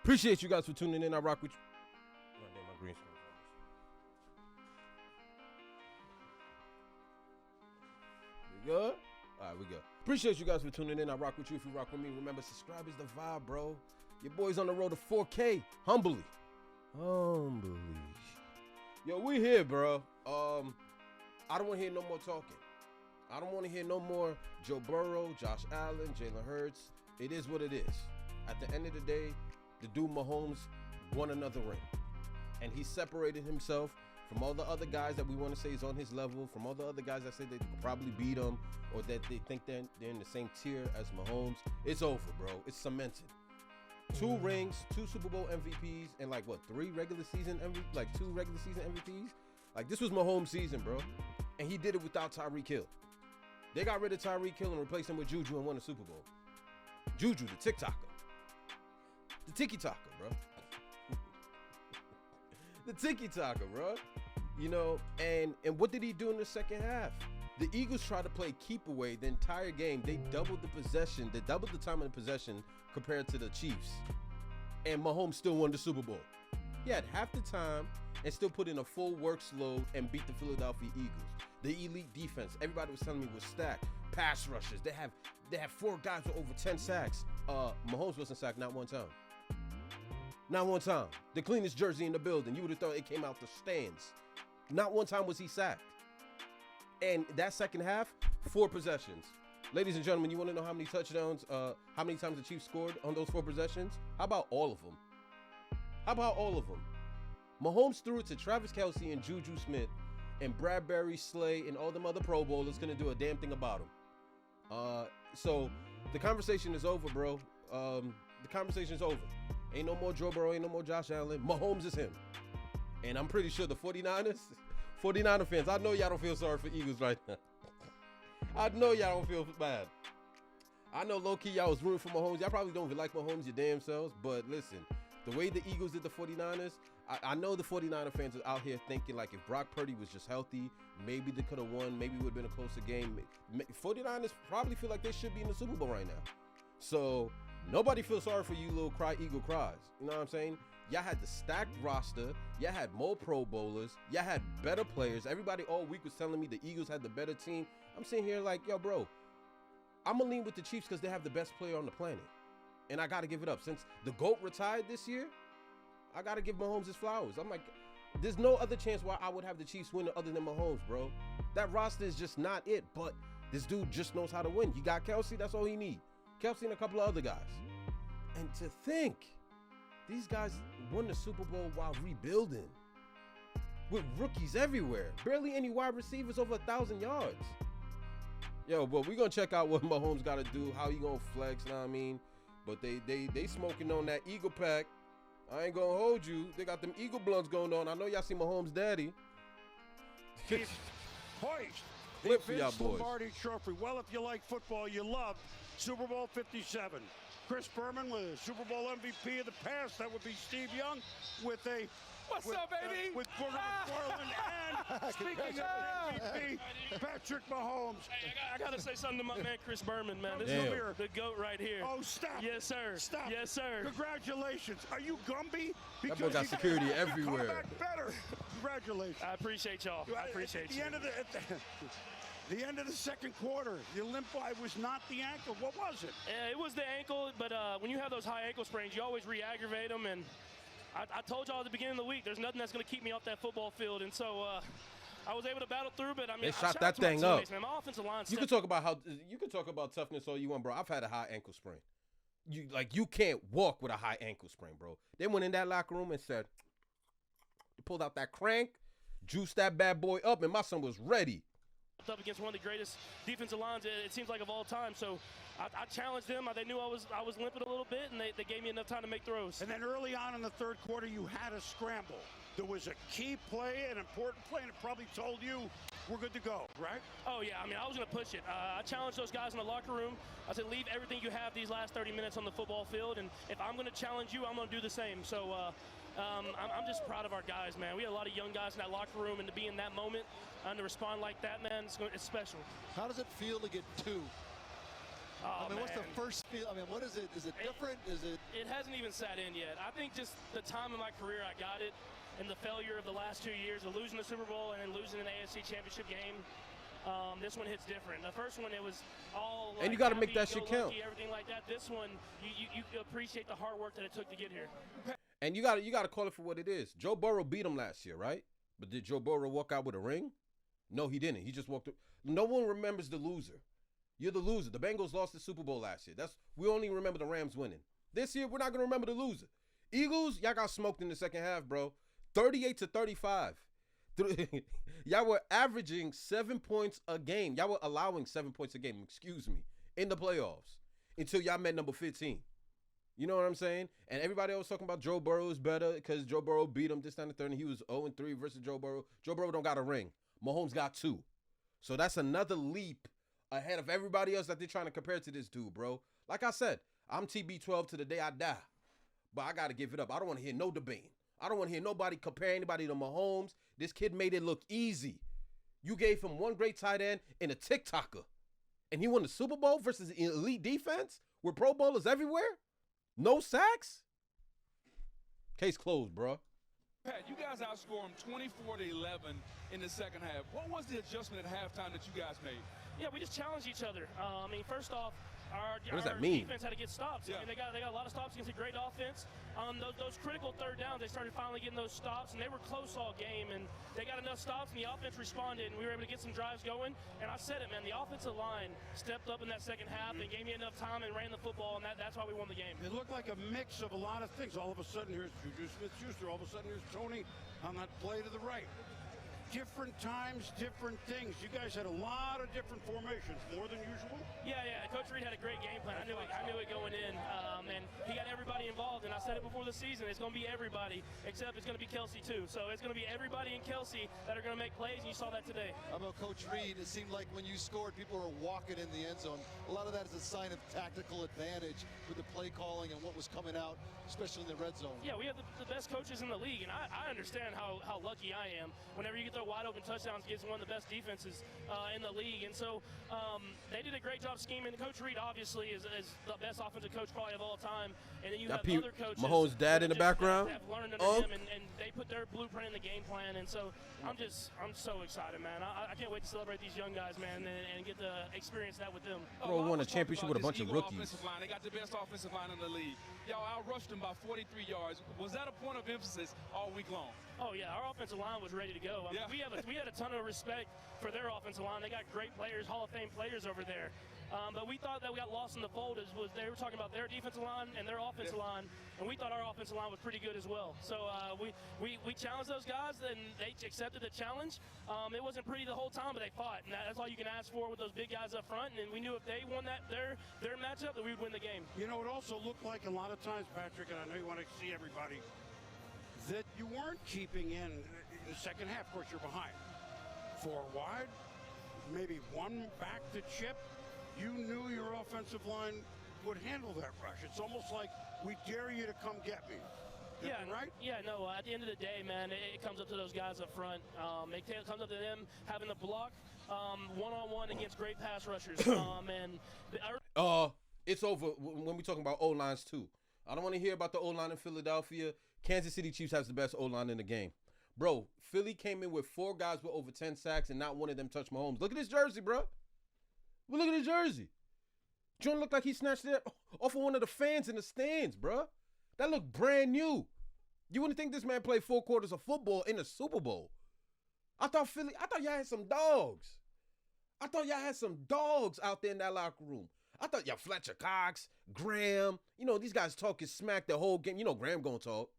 Appreciate you guys for tuning in. I rock with you. Oh, damn, my green screen. We good? All right, we good. Appreciate you guys for tuning in. I rock with you if you rock with me. Remember, subscribe is the vibe, bro. Your boy's on the road to 4K. Humbly. Yo, we here, bro. I don't want to hear no more talking. I don't want to hear no more Joe Burrow, Josh Allen, Jalen Hurts. It is what it is. At the end of the day, the dude Mahomes won another ring. And he separated himself from all the other guys that we want to say is on his level, from all the other guys that say they could probably beat him or that they think they're in the same tier as Mahomes. It's over, bro. It's cemented. 2 rings, 2 Super Bowl MVPs, and like what, 3 regular season MVP, like 2 regular season MVPs? Like this was Mahomes' season, bro. And he did it without Tyreek Hill. They got rid of Tyreek Hill and replaced him with Juju and won the Super Bowl. Juju, the TikToker. The Tiki-Taka, bro. The Tiki-Taka, bro. You know, and what did he do in the second half? The Eagles tried to play keep away the entire game. They doubled the possession. They doubled the time of the possession compared to the Chiefs. And Mahomes still won the Super Bowl. He had half the time and still put in a full works load and beat the Philadelphia Eagles. The elite defense, everybody was telling me, was stacked. Pass rushers. They have 4 guys with over 10 sacks. Mahomes wasn't sacked not one time. Not one time. The cleanest jersey in the building. You would have thought it came out the stands. Not one time was he sacked. And that second half, 4 possessions. Ladies and gentlemen, you want to know how many touchdowns, how many times the Chiefs scored on those 4 possessions? How about all of them? How about all of them? Mahomes threw it to Travis Kelce and Juju Smith, and Bradbury, Slay, and all them other Pro Bowlers couldn't do a damn thing about him. So the conversation is over, bro. The conversation is over. Ain't no more Joe Burrow, ain't no more Josh Allen. Mahomes is him. And I'm pretty sure the 49er fans, I know y'all don't feel sorry for Eagles right now. I know y'all don't feel bad. I know low-key y'all was rooting for Mahomes. Y'all probably don't even like Mahomes your damn selves, but listen, the way the Eagles did the 49ers, I know the 49er fans are out here thinking like if Brock Purdy was just healthy, maybe they could have won, maybe it would have been a closer game. 49ers probably feel like they should be in the Super Bowl right now. So nobody feels sorry for you little cry eagle cries. You know what I'm saying? Y'all had the stacked roster. Y'all had more Pro Bowlers. Y'all had better players. Everybody all week was telling me the Eagles had the better team. I'm sitting here like, yo, bro, I'm going to lean with the Chiefs because they have the best player on the planet. And I got to give it up. Since the GOAT retired this year, I got to give Mahomes his flowers. I'm like, there's no other chance why I would have the Chiefs win other than Mahomes, bro. That roster is just not it. But this dude just knows how to win. You got Kelce, that's all he need. Kelce and a couple of other guys. And to think, these guys won the Super Bowl while rebuilding. With rookies everywhere. Barely any wide receivers over 1,000 yards. Yo, but we gonna check out what Mahomes gotta do, how he gonna flex, you know what I mean? But they smoking on that Eagle pack. I ain't gonna hold you. They got them Eagle blunts going on. I know y'all see Mahomes' daddy. Hoist Flip for y'all boys. Lombardi Trophy. Well, if you like football, you love Super Bowl 57. Chris Berman with a Super Bowl MVP of the past. That would be Steve Young with a What's up, baby? With Booger McFarland and speaking of MVP, Patrick Mahomes. Hey, I got to say something to my man Chris Berman, man. This Damn. is the GOAT right here. Oh, stop. Yes, sir. Stop. Yes, sir. Congratulations. Are you Gumby? That boy got security everywhere. Better. Congratulations. I appreciate y'all. I appreciate you. The end of the second quarter, the limp eye was not the ankle. What was it? Yeah, it was the ankle, but when you have those high ankle sprains, you always re-aggravate them. And I told y'all at the beginning of the week, there's nothing that's going to keep me off that football field. And so I was able to battle through, but I mean, they shot that thing up. Man. My offensive line. You can talk about toughness all you want, bro. I've had a high ankle sprain. You can't walk with a high ankle sprain, bro. They went in that locker room and said, they pulled out that crank, juiced that bad boy up, and my son was ready. Up against one of the greatest defensive lines, it seems like, of all time. So I challenged them. They knew I was limping a little bit, and they gave me enough time to make throws. And then early on in the third quarter, you had a scramble. There was a key play, an important play, and it probably told you we're good to go, right? Oh, yeah. I mean, I was going to push it. I challenged those guys in the locker room. I said, leave everything you have these last 30 minutes on the football field, and if I'm going to challenge you, I'm going to do the same. So I'm just proud of our guys, man. We had a lot of young guys in that locker room, and to be in that moment and to respond like that, man, it's special. How does it feel to get 2? Oh, I mean, what's the man. first feel? I mean, what is it? Is it different? Is it? It hasn't even sat in yet. I think just the time in my career I got it, and the failure of the last 2 years of losing the Super Bowl and then losing an AFC Championship game. This one hits different. The first one, it was all And like, you got to make happy, that shit go count. lucky, everything like that. This one, you appreciate the hard work that it took to get here. And you got to call it for what it is. Joe Burrow beat him last year, right? But did Joe Burrow walk out with a ring? No, he didn't. He just walked. No one remembers the loser. You're the loser. The Bengals lost the Super Bowl last year. We only remember the Rams winning. This year, we're not gonna remember the loser. Eagles, y'all got smoked in the second half, bro. 38-35. Y'all were averaging 7 points a game. Y'all were allowing 7 points a game, excuse me, in the playoffs until y'all met number 15. You know what I'm saying? And everybody else talking about Joe Burrow is better because Joe Burrow beat him this time, the third, and he was 0-3 versus Joe Burrow. Joe Burrow don't got a ring. Mahomes got 2. So that's another leap ahead of everybody else that they're trying to compare to this dude, bro. Like I said, I'm TB12 to the day I die. But I got to give it up. I don't want to hear no debating. I don't want to hear nobody compare anybody to Mahomes. This kid made it look easy. You gave him one great tight end and a TikToker. And he won the Super Bowl versus an elite defense with Pro Bowlers everywhere? No sacks? Case closed, bro. Pat, you guys outscored them 24-11 in the second half. What was the adjustment at halftime that you guys made? Yeah, we just challenged each other. I mean, first off, our What does that mean? defense had to get stops. Yeah. I mean, they got a lot of stops against a great offense. Those critical third downs, they started finally getting those stops, and they were close all game, and they got enough stops, and the offense responded, and we were able to get some drives going. And I said it, man, the offensive line stepped up in that second half and gave me enough time and ran the football, and that's why we won the game. It looked like a mix of a lot of things. All of a sudden, here's Juju Smith-Schuster. All of a sudden, here's Tony on that play to the right. Different times, different things. You guys had a lot of different formations, more than usual. Yeah. Coach Reed had a great game plan. I knew it going in, and he got everybody involved. And I said it before the season, it's going to be everybody, except it's going to be Kelsey too. So it's going to be everybody in Kelsey that are going to make plays, and you saw that today. How about Coach Reed? It seemed like when you scored, people were walking in the end zone. A lot of that is a sign of tactical advantage with the play calling and what was coming out, especially in the red zone. Yeah, we have the best coaches in the league, and I understand how lucky I am. Whenever you get throw wide open touchdowns against one of the best defenses in the league, and so they did a great job scheming. Coach Reed obviously is the best offensive coach probably of all time, and then you have other coaches. Mahomes' dad in the background. Have learned under him, and they put their blueprint in the game plan, and so I'm so excited, man. I can't wait to celebrate these young guys, man, and get to experience that with them. Bro won a championship with a bunch of rookies. Offensive line. They got the best offensive line in the league. Y'all outrushed them by 43 yards. Was that a point of emphasis all week long? Oh yeah, our offensive line was ready to go. I mean, Yeah. we had a ton of respect for their offensive line. They got great players, Hall of Fame players over there. But we thought that we got lost in the fold as was they were talking about their defensive line and their offensive line, and we thought our offensive line was pretty good as well. So we challenged those guys, and they accepted the challenge. It wasn't pretty the whole time, but they fought, and that's all you can ask for with those big guys up front. And we knew if they won their matchup, that we would win the game. You know, it also looked like a lot of times, Patrick, and I know you want to see everybody, that you weren't keeping in the second half. Of course, you're behind. 4 wide, maybe 1 back to chip. You knew your offensive line would handle that rush. It's almost like we dare you to come get me. Yeah, right? Yeah, no, at the end of the day, man, it comes up to those guys up front. It comes up to them having the block one-on-one against great pass rushers. It's over when we're talking about O-lines too. I don't want to hear about the O-line in Philadelphia. Kansas City Chiefs has the best O-line in the game. Bro, Philly came in with 4 guys with over 10 sacks, and not one of them touched Mahomes. Look at his jersey, bro. Look at his jersey. John looked like he snatched it off of one of the fans in the stands, bro. That looked brand new. You wouldn't think this man played 4 quarters of football in the Super Bowl. I thought y'all had some dogs. I thought y'all had some dogs out there in that locker room. I thought y'all Fletcher Cox, Graham, these guys talking smack the whole game. Graham gonna talk.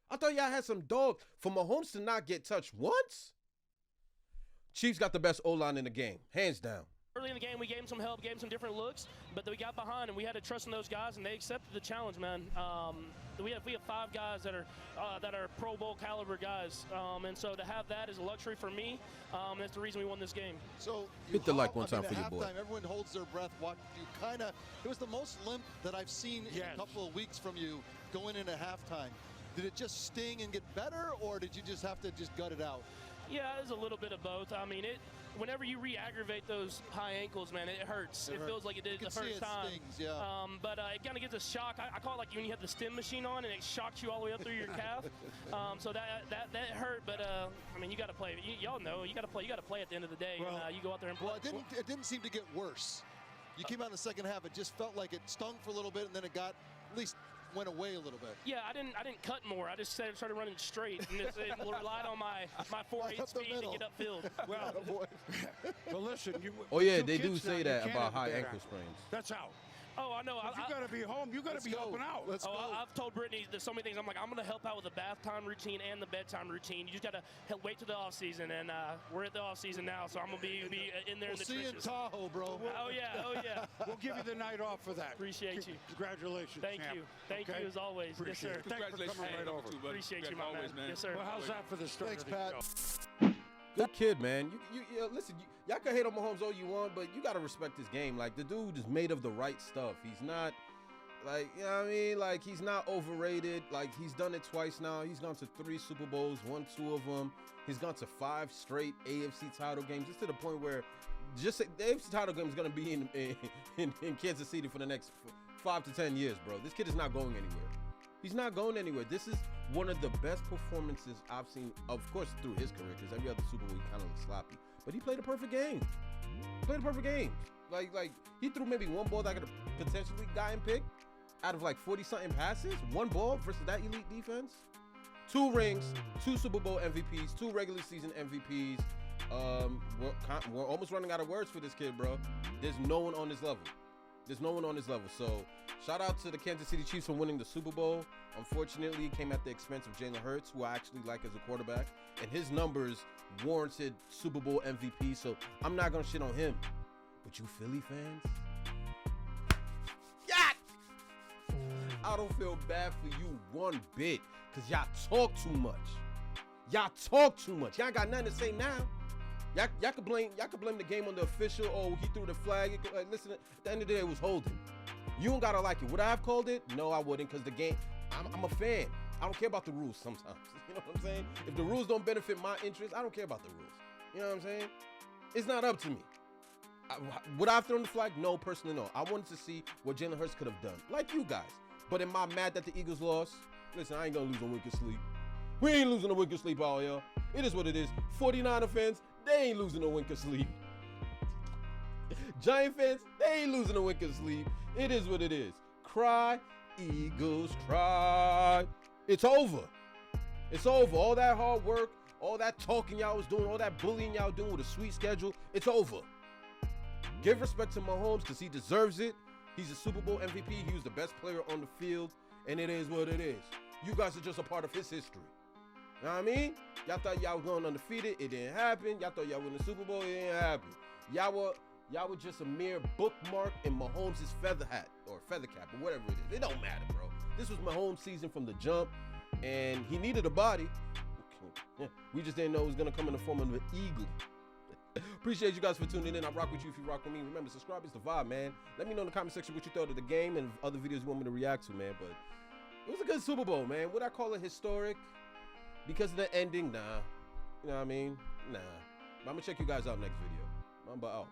I thought y'all had some dogs. For Mahomes to not get touched once, Chiefs got the best O-line in the game, hands down. Early in the game, we gave them some help, gave them some different looks, but we got behind, and we had to trust in those guys, and they accepted the challenge, man. We have 5 guys that are Pro Bowl caliber guys, and so to have that is a luxury for me. That's the reason we won this game. So hit the like one time for your your boy. Everyone holds their breath. It was the most limp that I've seen in a couple of weeks from you going into halftime. Did it just sting and get better, or did you just have to gut it out? Yeah, it's a little bit of both. I mean, whenever you re-aggravate those high ankles, man, it hurts. It feels like it did the first time. Stings, yeah. But it kind of gets a shock. I call it like when you have the stim machine on and it shocks you all the way up through your calf. So that hurt. But I mean, you got to play. Y'all know you got to play. You got to play at the end of the day. Well, and you go out there and play. Well, it didn't seem to get worse. You came out in the second half. It just felt like it stung for a little bit, and then it got at least went away a little bit. Yeah, I didn't cut more. I just started running straight and relied on my 4.8 speed to get upfield. Well, listen. Oh yeah, two they do kids say now, that you can't about have a high bad ankle ankle. sprains. That's out. Oh, I know. If you got to be home, you got to be helping out. Let's go. I've told Brittany there's so many things. I'm like, I'm going to help out with the bath time routine and the bedtime routine. You just got to wait till the off season, and we're at the off season now, so I'm going to be in there in the See you in trenches. Tahoe, bro. Oh yeah. We'll give you the night off for that. Appreciate you. Congratulations, Thank champ. you. Thank Okay? you as always. Appreciate Yes, it. sir. Thanks for coming right over. Appreciate you, my always, man. Yes, sir. Well, how's that for the start Thanks, of the Pat. show? Good kid, man. Listen, y'all can hate on Mahomes all you want, but you gotta respect his game. Like, the dude is made of the right stuff. He's not, like, you know what I mean? Like, he's not overrated. Like, he's done it twice now. He's gone to 3 Super Bowls, won 2 of them. He's gone to 5 straight AFC title games, just to the point where the AFC title game is gonna be in Kansas City for the next 5 to 10 years, bro. This kid is not going anywhere. He's not going anywhere. This is one of the best performances I've seen, of course, through his career, because every other Super Bowl he kind of looks sloppy. But he played a perfect game. Like he threw maybe one ball that could have potentially gotten picked out of like 40-something passes. One ball versus that elite defense. 2 rings, 2 Super Bowl MVPs, 2 regular season MVPs. We're almost running out of words for this kid, bro. There's no one on his level. So shout out to the Kansas City Chiefs for winning the Super Bowl. Unfortunately, it came at the expense of Jalen Hurts, who I actually like as a quarterback, and his numbers warranted Super Bowl MVP. So I'm not gonna shit on him. But you Philly fans, I don't feel bad for you one bit, cause y'all talk too much. Y'all ain't got nothing to say now. Y'all could blame the game on the official. Oh, he threw the flag. Listen, at the end of the day, it was holding. You don't gotta like it. Would I have called it? No, I wouldn't, because the game, I'm a fan. I don't care about the rules sometimes. You know what I'm saying? If the rules don't benefit my interest, I don't care about the rules. You know what I'm saying? It's not up to me. Would I have thrown the flag? No, personally, no. I wanted to see what Jalen Hurts could have done, like you guys. But am I mad that the Eagles lost? Listen, I ain't gonna lose a wink of sleep. We ain't losing a wink of sleep, all y'all. It is what it is. 49er fans, they ain't losing a wink of sleep. Giant fans, they ain't losing a wink of sleep. It is what it is. Cry, Eagles, cry. It's over. It's over. All that hard work, all that talking y'all was doing, all that bullying y'all doing with a sweet schedule, it's over. Give respect to Mahomes, because he deserves it. He's a Super Bowl MVP. He was the best player on the field, and it is what it is. You guys are just a part of his history. You know what I mean? Y'all thought y'all was going undefeated. It didn't happen. Y'all thought y'all won the Super Bowl. It didn't happen. Y'all were just a mere bookmark in Mahomes' feather hat or feather cap or whatever it is. It don't matter, bro. This was Mahomes' season from the jump, and he needed a body. We just didn't know it was going to come in the form of an eagle. Appreciate you guys for tuning in. I rock with you if you rock with me. Remember, subscribe is the vibe, man. Let me know in the comment section what you thought of the game and other videos you want me to react to, man. But it was a good Super Bowl, man. Would I call it historic? Because of the ending? Nah. You know what I mean? Nah. But I'm going to check you guys out next video. I'm out.